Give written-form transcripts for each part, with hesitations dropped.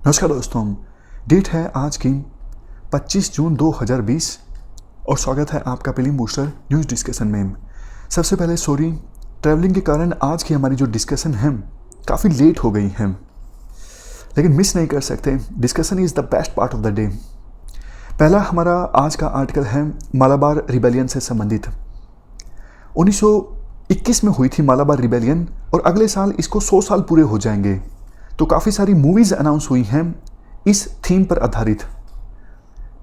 नमस्कार दोस्तों, डेट है आज की 25 जून 2020 और स्वागत है आपका प्रीलिम बूस्टर न्यूज़ डिस्कशन में। सबसे पहले सॉरी, ट्रैवलिंग के कारण आज की हमारी जो डिस्कशन है काफ़ी लेट हो गई है, लेकिन मिस नहीं कर सकते। Discussion is the best part of the day. पहला हमारा आज का आर्टिकल है मालाबार रिबेलियन से संबंधित। 1921 में हुई थी मालाबार रिबेलियन और अगले साल इसको 100 साल पूरे हो जाएंगे। तो काफ़ी सारी मूवीज़ अनाउंस हुई हैं इस थीम पर आधारित।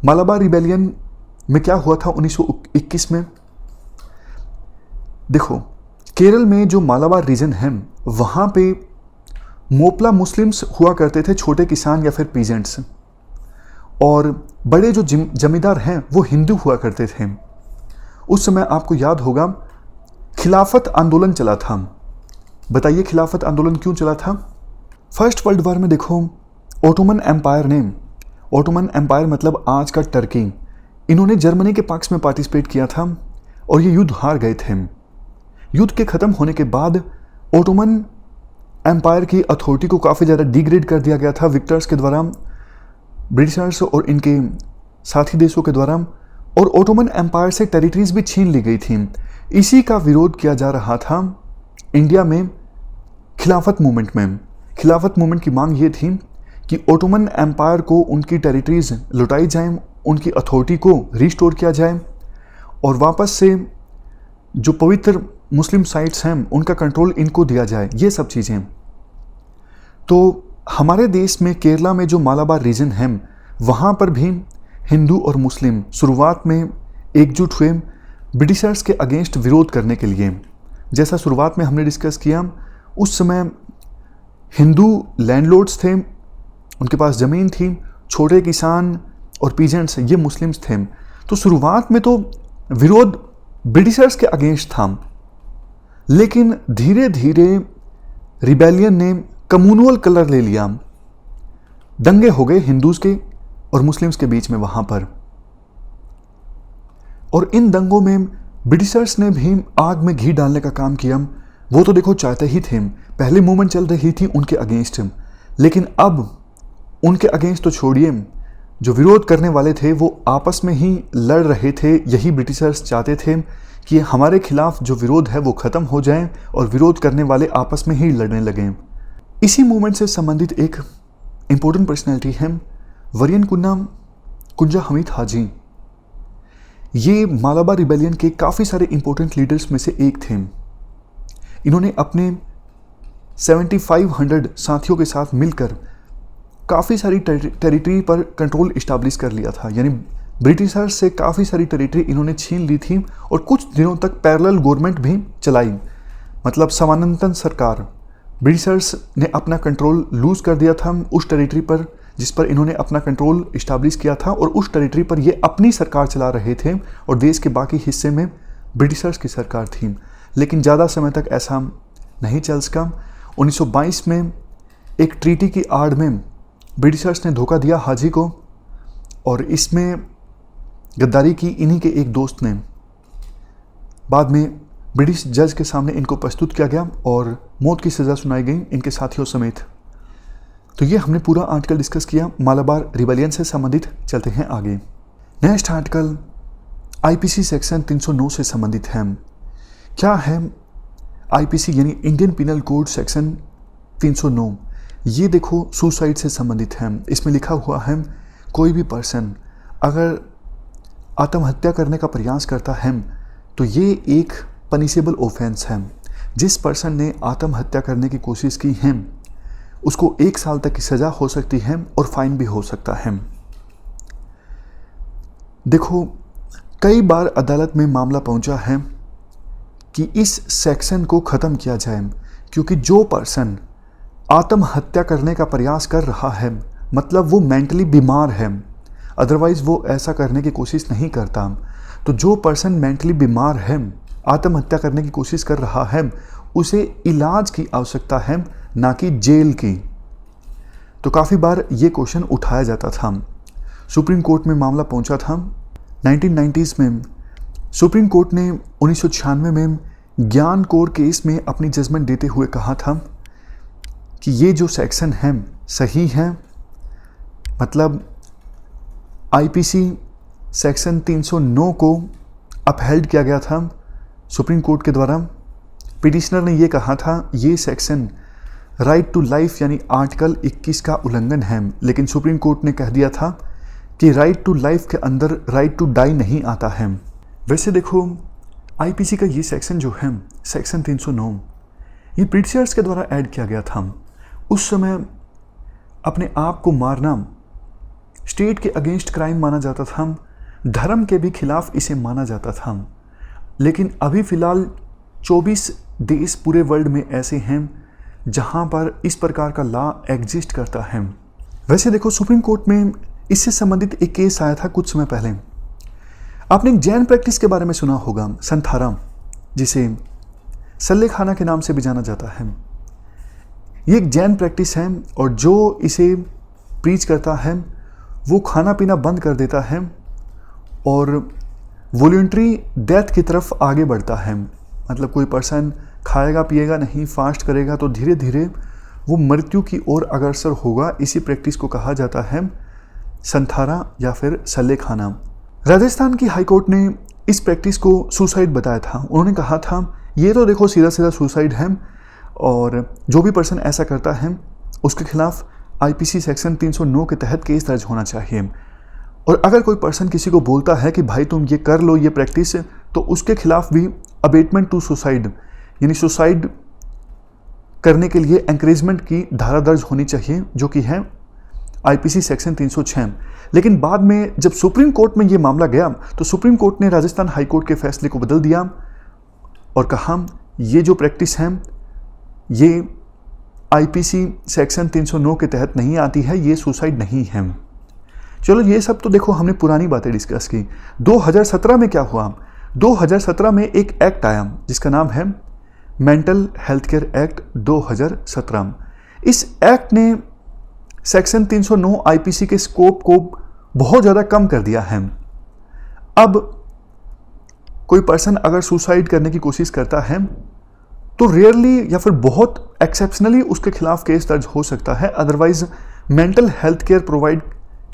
मालाबार रिबेलियन में क्या हुआ था 1921 में? देखो, केरल में जो मालाबार रीजन है वहाँ पे मोपला मुस्लिम्स हुआ करते थे, छोटे किसान या फिर पीजेंट्स, और बड़े जो जमींदार हैं वो हिंदू हुआ करते थे। उस समय आपको याद होगा खिलाफत आंदोलन चला था। बताइए खिलाफत आंदोलन क्यों चला था? फर्स्ट वर्ल्ड वॉर में देखो, ओटोमन एम्पायर मतलब आज का टर्की, इन्होंने जर्मनी के पक्ष में पार्टिसिपेट किया था और ये युद्ध हार गए थे। युद्ध के ख़त्म होने के बाद ओटोमन एम्पायर की अथॉरिटी को काफ़ी ज़्यादा डिग्रेड कर दिया गया था विक्टर्स के द्वारा, ब्रिटिशर्स और इनके साथी देशों के द्वारा, और ओटोमन एम्पायर से टेरिटरीज भी छीन ली गई थी। इसी का विरोध किया जा रहा था इंडिया में खिलाफत मूवमेंट में। खिलाफत मूवमेंट की मांग ये थी कि ओटोमन एम्पायर को उनकी टेरिटरीज लुटाई जाएं, उनकी अथॉरिटी को रिस्टोर किया जाए और वापस से जो पवित्र मुस्लिम साइट्स हैं उनका कंट्रोल इनको दिया जाए, ये सब चीज़ें। तो हमारे देश में केरला में जो मालाबार रीजन है वहाँ पर भी हिंदू और मुस्लिम शुरुआत में एकजुट हुए ब्रिटिशर्स के अगेंस्ट विरोध करने के लिए। जैसा शुरुआत में हमने डिस्कस किया, उस समय हिंदू लैंडलॉर्ड्स थे, उनके पास ज़मीन थी, छोटे किसान और पीजेंट्स ये मुस्लिम्स थे। तो शुरुआत में तो विरोध ब्रिटिशर्स के अगेंस्ट था, लेकिन धीरे धीरे रिबेलियन ने कम्युनल कलर ले लिया। दंगे हो गए हिंदूज के और मुस्लिम्स के बीच में वहाँ पर, और इन दंगों में ब्रिटिशर्स ने भी आग में घी डालने का काम किया। वो तो देखो चाहते ही थे, पहले मूवमेंट चल रही थी उनके अगेंस्ट, लेकिन अब उनके अगेंस्ट तो छोड़िए, जो विरोध करने वाले थे वो आपस में ही लड़ रहे थे। यही ब्रिटिशर्स चाहते थे कि हमारे खिलाफ जो विरोध है वो ख़त्म हो जाए और विरोध करने वाले आपस में ही लड़ने लगें। इसी मूवमेंट से संबंधित एक इम्पोर्टेंट पर्सनैलिटी है वरियन कुंजा हमीद हाजी। ये मालाबार रिबेलियन के काफ़ी सारे इम्पोर्टेंट लीडर्स में से एक थे। इन्होंने अपने 7500 साथियों के साथ मिलकर काफ़ी सारी टेरिटरी पर कंट्रोल इस्टेब्लिश कर लिया था, यानी ब्रिटिशर्स से काफ़ी सारी टेरिटरी इन्होंने छीन ली थी और कुछ दिनों तक पैरेलल गवर्नमेंट भी चलाई, मतलब समानांतर सरकार। ब्रिटिशर्स ने अपना कंट्रोल लूज़ कर दिया था उस टेरिटरी पर जिस पर इन्होंने अपना कंट्रोल इस्टेब्लिश किया था, और उस टेरिटरी पर ये अपनी सरकार चला रहे थे और देश के बाकी हिस्से में ब्रिटिशर्स की सरकार थी। लेकिन ज़्यादा समय तक ऐसा नहीं चल सका। 1922 में एक ट्रीटी की आड़ में ब्रिटिशर्स ने धोखा दिया हाजी को, और इसमें गद्दारी की इन्हीं के एक दोस्त ने। बाद में ब्रिटिश जज के सामने इनको प्रस्तुत किया गया और मौत की सज़ा सुनाई गई इनके साथियों समेत। तो ये हमने पूरा आर्टिकल डिस्कस किया मालाबार रिबेलियन से संबंधित। चलते हैं आगे। नेक्स्ट आर्टिकल आईपीसी सेक्शन 309 से संबंधित है। क्या है आईपीसी? यानी इंडियन पिनल कोड सेक्शन 309। ये देखो सुसाइड से संबंधित है। इसमें लिखा हुआ है कोई भी पर्सन अगर आत्महत्या करने का प्रयास करता है तो ये एक पनिशेबल ऑफेंस है। जिस पर्सन ने आत्महत्या करने की कोशिश की है उसको 1 साल तक की सज़ा हो सकती है और फाइन भी हो सकता है। देखो, कई बार अदालत में मामला पहुंचा है कि इस सेक्शन को ख़त्म किया जाए, क्योंकि जो पर्सन आत्महत्या करने का प्रयास कर रहा है मतलब वो मेंटली बीमार है, अदरवाइज़ वो ऐसा करने की कोशिश नहीं करता। तो जो पर्सन मेंटली बीमार है, आत्महत्या करने की कोशिश कर रहा है, उसे इलाज की आवश्यकता है, ना कि जेल की। तो काफ़ी बार ये क्वेश्चन उठाया जाता था। सुप्रीम कोर्ट में मामला पहुंचा था 1990s में। सुप्रीम कोर्ट ने 1996 में ज्ञान कोर केस में अपनी जजमेंट देते हुए कहा था कि ये जो सेक्शन है सही है मतलब आईपीसी सेक्शन 309 को अपहेल्ड किया गया था सुप्रीम कोर्ट के द्वारा। पिटिशनर ने ये कहा था ये सेक्शन राइट टू लाइफ यानी आर्टिकल 21 का उल्लंघन है, लेकिन सुप्रीम कोर्ट ने कह दिया था कि राइट टू लाइफ के अंदर राइट टू डाई नहीं आता है। वैसे देखो आईपीसी का ये सेक्शन जो है सेक्शन 309 ये ब्रिटिशर्स के द्वारा ऐड किया गया था। उस समय अपने आप को मारना स्टेट के अगेंस्ट क्राइम माना जाता था, धर्म के भी खिलाफ इसे माना जाता था। लेकिन अभी फ़िलहाल 24 देश पूरे वर्ल्ड में ऐसे हैं जहां पर इस प्रकार का लॉ एग्जिस्ट करता है। वैसे देखो सुप्रीम कोर्ट में इससे संबंधित एक केस आया था कुछ समय पहले। आपने एक जैन प्रैक्टिस के बारे में सुना होगा, संथारा, जिसे सल्ले खाना के नाम से भी जाना जाता है। ये एक जैन प्रैक्टिस है और जो इसे प्रीच करता है वो खाना पीना बंद कर देता है और वॉलंटरी डेथ की तरफ आगे बढ़ता है। मतलब कोई पर्सन खाएगा पिएगा नहीं, फास्ट करेगा तो धीरे धीरे वो मृत्यु की ओर अग्रसर होगा। इसी प्रैक्टिस को कहा जाता है संथारा या फिर सल्ले खाना। राजस्थान की हाईकोर्ट ने इस प्रैक्टिस को सुसाइड बताया था। उन्होंने कहा था ये तो देखो सीधा सीधा सुसाइड है और जो भी पर्सन ऐसा करता है उसके खिलाफ आईपीसी सेक्शन 309 के तहत केस दर्ज होना चाहिए। और अगर कोई पर्सन किसी को बोलता है कि भाई तुम ये कर लो ये प्रैक्टिस, तो उसके खिलाफ भी अबेटमेंट टू सुसाइड यानी सुसाइड करने के लिए एंकरेजमेंट की धारा दर्ज होनी चाहिए, जो कि है आईपीसी सेक्शन 306। लेकिन बाद में जब सुप्रीम कोर्ट में ये मामला गया तो सुप्रीम कोर्ट ने राजस्थान हाई कोर्ट के फैसले को बदल दिया और कहा ये जो प्रैक्टिस है ये आईपीसी सेक्शन 309 के तहत नहीं आती है, ये सुसाइड नहीं है। चलो ये सब तो देखो हमने पुरानी बातें डिस्कस की। 2017 में क्या हुआ? 2017 में एक एक्ट आया जिसका नाम है मेंटल हेल्थ केयर एक्ट 2017। इस एक्ट ने सेक्शन 309 आईपीसी के स्कोप को बहुत ज़्यादा कम कर दिया है। अब कोई पर्सन अगर सुसाइड करने की कोशिश करता है तो रेयरली या फिर बहुत एक्सेप्शनली उसके खिलाफ केस दर्ज हो सकता है। Otherwise mental health care provide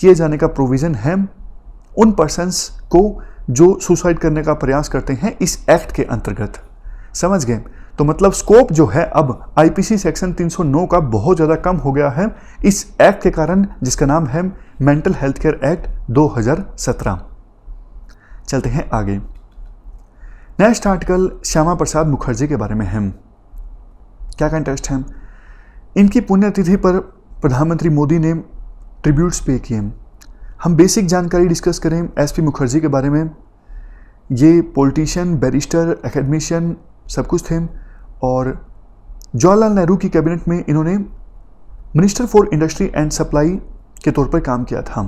किए जाने का प्रोविज़न है उन पर्सन्स को जो सुसाइड करने का प्रयास करते हैं इस एक्ट के अंतर्गत। समझ गए? तो मतलब स्कोप जो है अब आईपीसी सेक्शन 309 का बहुत ज़्यादा कम हो गया है इस एक्ट के कारण, जिसका नाम है मेंटल हेल्थ केयर एक्ट 2017। चलते हैं आगे। नेक्स्ट आर्टिकल श्यामा प्रसाद मुखर्जी के बारे में है। क्या कंटेस्ट है? इनकी पुण्यतिथि पर प्रधानमंत्री मोदी ने ट्रिब्यूट्स पे किए। हम बेसिक जानकारी डिस्कस करें एसपी मुखर्जी के बारे में। ये पॉलिटिशियन, बैरिस्टर, एकेडमिशियन सब कुछ थे और जवाहरलाल नेहरू की कैबिनेट में इन्होंने minister for industry and supply के तौर पर काम किया था।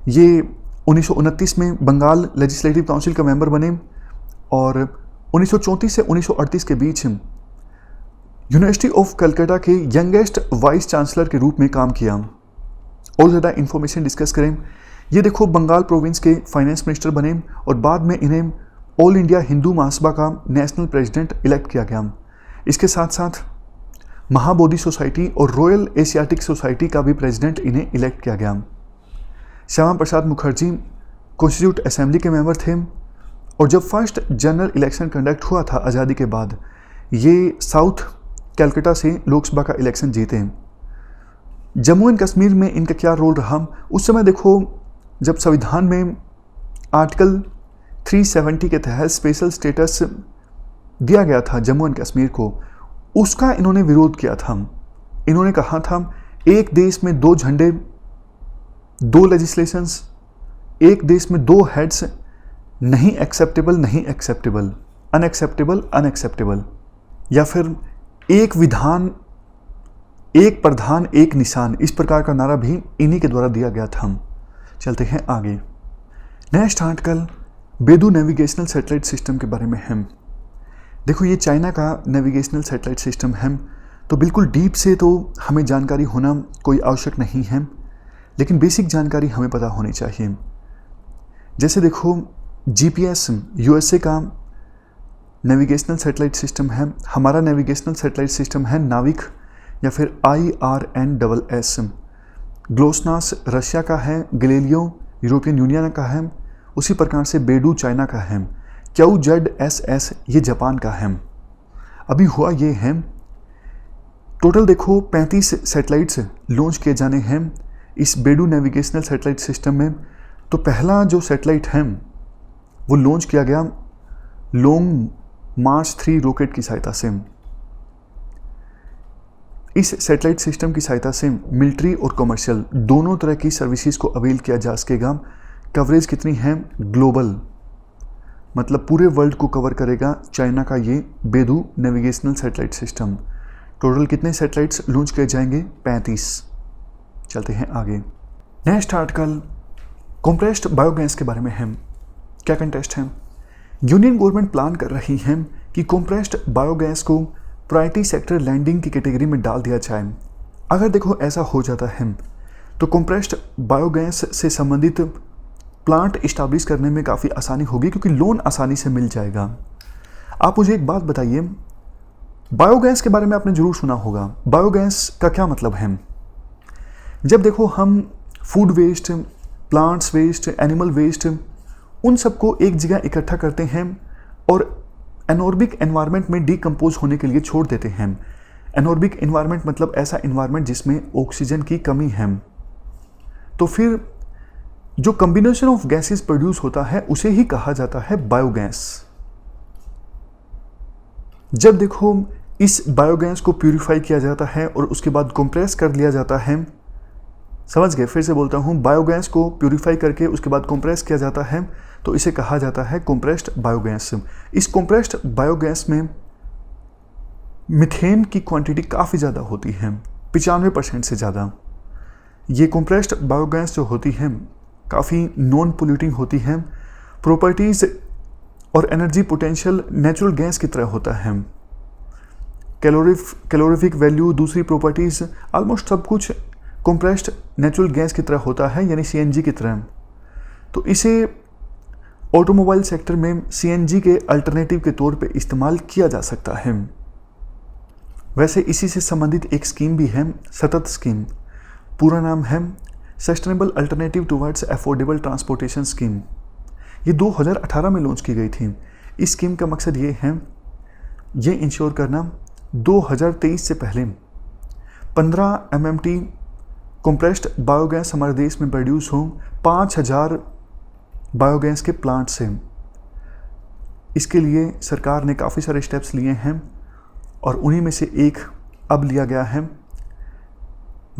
ये 1929 में बंगाल लेजिस्लेटिव काउंसिल का मेंबर बने और 1934 से 1938 के बीच यूनिवर्सिटी ऑफ कलकत्ता के यंगेस्ट वाइस चांसलर के रूप में काम किया। और ज़्यादा इन्फॉर्मेशन डिस्कस करें, ये देखो बंगाल प्रोविंस के फाइनेंस मिनिस्टर बने और बाद में इन्हें ऑल इंडिया हिंदू महासभा का नेशनल प्रेसिडेंट इलेक्ट किया गया। इसके साथ साथ महाबोधि सोसाइटी और रॉयल एशियाटिक सोसाइटी का भी प्रेसिडेंट इन्हें इलेक्ट किया गया। श्यामा प्रसाद मुखर्जी कॉन्स्टिट्यूट असेंबली के मेंबर थे और जब फर्स्ट जनरल इलेक्शन कंडक्ट हुआ था आज़ादी के बाद, ये साउथ कलकत्ता से लोकसभा का इलेक्शन जीते। जम्मू एंड कश्मीर में इनका क्या रोल रहा? उस समय देखो जब संविधान में आर्टिकल 370 के तहत स्पेशल स्टेटस दिया गया था जम्मू एंड कश्मीर को, उसका इन्होंने विरोध किया था। इन्होंने कहा था एक देश में 2 झंडे, 2 लेजिस्लेशंस, एक देश में 2 हेड्स, नहीं एक्सेप्टेबल, नहीं एक्सेप्टेबल, अनएक्सेप्टेबल, अनएक्सेप्टेबल, या फिर एक विधान, एक प्रधान, एक निशान, इस प्रकार का नारा भी इन्हीं के द्वारा दिया गया था। चलते हैं आगे। Next article BeiDou navigational satellite system के बारे में है। देखो ये चाइना का नेविगेशनल सैटेलाइट सिस्टम है, तो बिल्कुल डीप से तो हमें जानकारी होना कोई आवश्यक नहीं है, लेकिन बेसिक जानकारी हमें पता होनी चाहिए। जैसे देखो जीपीएस यूएसए का नेविगेशनल सैटेलाइट सिस्टम है, हमारा नेविगेशनल सैटेलाइट सिस्टम है नाविक या फिर IRNSS। ग्लोस्नास रशिया का है, गैलीलियो यूरोपियन यूनियन का है, उसी प्रकार से बेडू चाइना का है, QZSS ये जापान का है। अभी हुआ ये है, टोटल देखो 35 सैटेलाइट्स लॉन्च किए जाने हैं इस बेडू नेविगेशनल सैटेलाइट सिस्टम में। तो पहला जो सैटेलाइट है वो लॉन्च किया गया लॉन्ग मार्च 3 रॉकेट की सहायता से। इस सैटेलाइट सिस्टम की सहायता से मिलिट्री और कमर्शियल दोनों तरह की सर्विसेज को अवेल किया जा सकेगा। कवरेज कितनी है? ग्लोबल, मतलब पूरे वर्ल्ड को कवर करेगा चाइना का ये बेडू नेविगेशनल सैटेलाइट सिस्टम। टोटल कितने सैटेलाइट्स लॉन्च किए जाएंगे? 35। चलते हैं आगे। नेक्स्ट आर्टिकल कंप्रेस्ड बायोगैस के बारे में है। क्या कंटेस्ट है? यूनियन गवर्नमेंट प्लान कर रही है कि कंप्रेस्ड बायोगैस को प्रायोरिटी सेक्टर लैंडिंग की कैटेगरी में डाल दिया जाए। अगर देखो ऐसा हो जाता है तो कंप्रेस्ड बायोगैस से संबंधित प्लांट इस्टेब्लिश करने में काफ़ी आसानी होगी, क्योंकि लोन आसानी से मिल जाएगा। आप मुझे एक बात बताइए, बायोगैस के बारे में आपने जरूर सुना होगा। बायोगैस का क्या मतलब है? जब देखो हम food waste, plants waste, animal waste, उन सबको एक जगह इकट्ठा करते हैं और एनोर्बिक एनवायरनमेंट में डिकम्पोज होने के लिए छोड़ देते हैं। एनोर्बिक एनवायरनमेंट मतलब ऐसा एनवायरनमेंट जिसमें ऑक्सीजन की कमी है। तो फिर जो कॉम्बिनेशन ऑफ गैसेस प्रोड्यूस होता है उसे ही कहा जाता है बायोगैस। जब देखो इस बायोगैस को प्यूरिफाई किया जाता है और उसके बाद कंप्रेस कर लिया जाता है, समझ गए? फिर से बोलता हूँ, बायोगैस को प्यूरिफाई करके उसके बाद कंप्रेस किया जाता है तो इसे कहा जाता है कंप्रेस्ड बायोगैस। इस कंप्रेस्ड बायोगैस में मीथेन की क्वांटिटी काफ़ी ज़्यादा होती है, 95% से ज़्यादा। ये कंप्रेस्ड बायोगैस जो होती है काफ़ी नॉन पोल्यूटिंग होती है। प्रॉपर्टीज़ और एनर्जी पोटेंशियल नेचुरल गैस की तरह होता है। कैलोरीफिक वैल्यू, दूसरी प्रॉपर्टीज़, ऑलमोस्ट सब कुछ कंप्रेस्ड नेचुरल गैस की तरह होता है, यानी CNG की तरह। तो इसे ऑटोमोबाइल सेक्टर में CNG के अल्टरनेटिव के तौर पे इस्तेमाल किया जा सकता है। वैसे इसी से संबंधित एक स्कीम भी है, सतत स्कीम। पूरा नाम है sustainable alternative towards affordable transportation scheme. ये 2018 में लॉन्च की गई थी। इस स्कीम का मकसद ये है, ये इंश्योर करना 2023 से पहले 15 MMT कंप्रेस्ड बायोगैस हमारे देश में प्रोड्यूस हो 5000 बायोगैस के प्लांट से। इसके लिए सरकार ने काफ़ी सारे स्टेप्स लिए हैं और उन्हीं में से एक अब लिया गया है,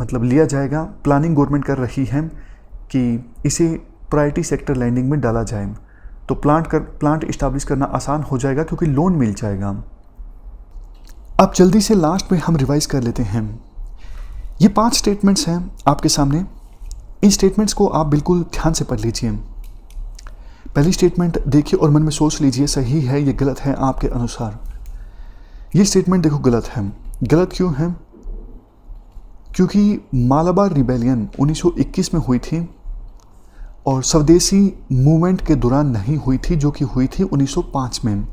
मतलब लिया जाएगा। प्लानिंग गवर्नमेंट कर रही है कि इसे प्रायोरिटी सेक्टर लैंडिंग में डाला जाए, तो प्लांट इस्टेब्लिश करना आसान हो जाएगा क्योंकि लोन मिल जाएगा। अब जल्दी से लास्ट में हम रिवाइज कर लेते हैं। ये 5 स्टेटमेंट्स हैं आपके सामने। इन स्टेटमेंट्स को आप बिल्कुल ध्यान से पढ़ लीजिए। पहली स्टेटमेंट देखिए और मन में सोच लीजिए, सही है ये गलत है आपके अनुसार। ये स्टेटमेंट देखो गलत है। गलत क्यों है? क्योंकि मालाबार रिबेलियन 1921 में हुई थी और स्वदेशी मूवमेंट के दौरान नहीं हुई थी, जो कि हुई थी 1905 में।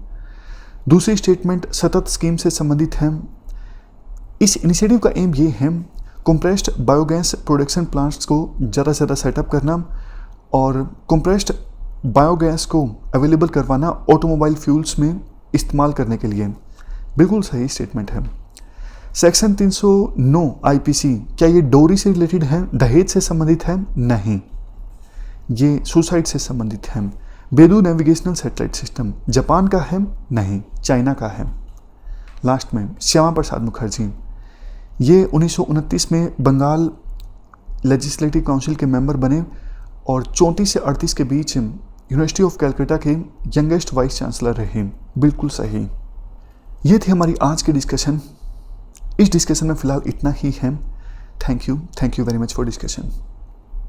दूसरी स्टेटमेंट सतत स्कीम से संबंधित है। इस इनिशिएटिव का एम ये है कंप्रेस्ड बायोगैस प्रोडक्शन प्लांट्स को ज़्यादा से ज़्यादा सेटअप करना और कंप्रेस्ड बायोगैस को अवेलेबल करवाना ऑटोमोबाइल फ्यूल्स में इस्तेमाल करने के लिए। बिल्कुल सही स्टेटमेंट है। सेक्शन 309 IPC, क्या ये डोरी से रिलेटेड है, दहेज से संबंधित है? नहीं, ये सुसाइड से संबंधित है। बेडू नेविगेशनल सैटेलाइट सिस्टम जापान का है? नहीं, चाइना का है। लास्ट में श्यामा प्रसाद मुखर्जी, ये 1929 में बंगाल लेजिस्लेटिव काउंसिल के मेंबर बने और 34 से 38 के बीच यूनिवर्सिटी ऑफ कैलकाटा के यंगेस्ट वाइस चांसलर रहे। बिल्कुल सही। ये थी हमारी आज की डिस्कशन। इस डिस्कशन में फ़िलहाल इतना ही है। Thank you very much for discussion.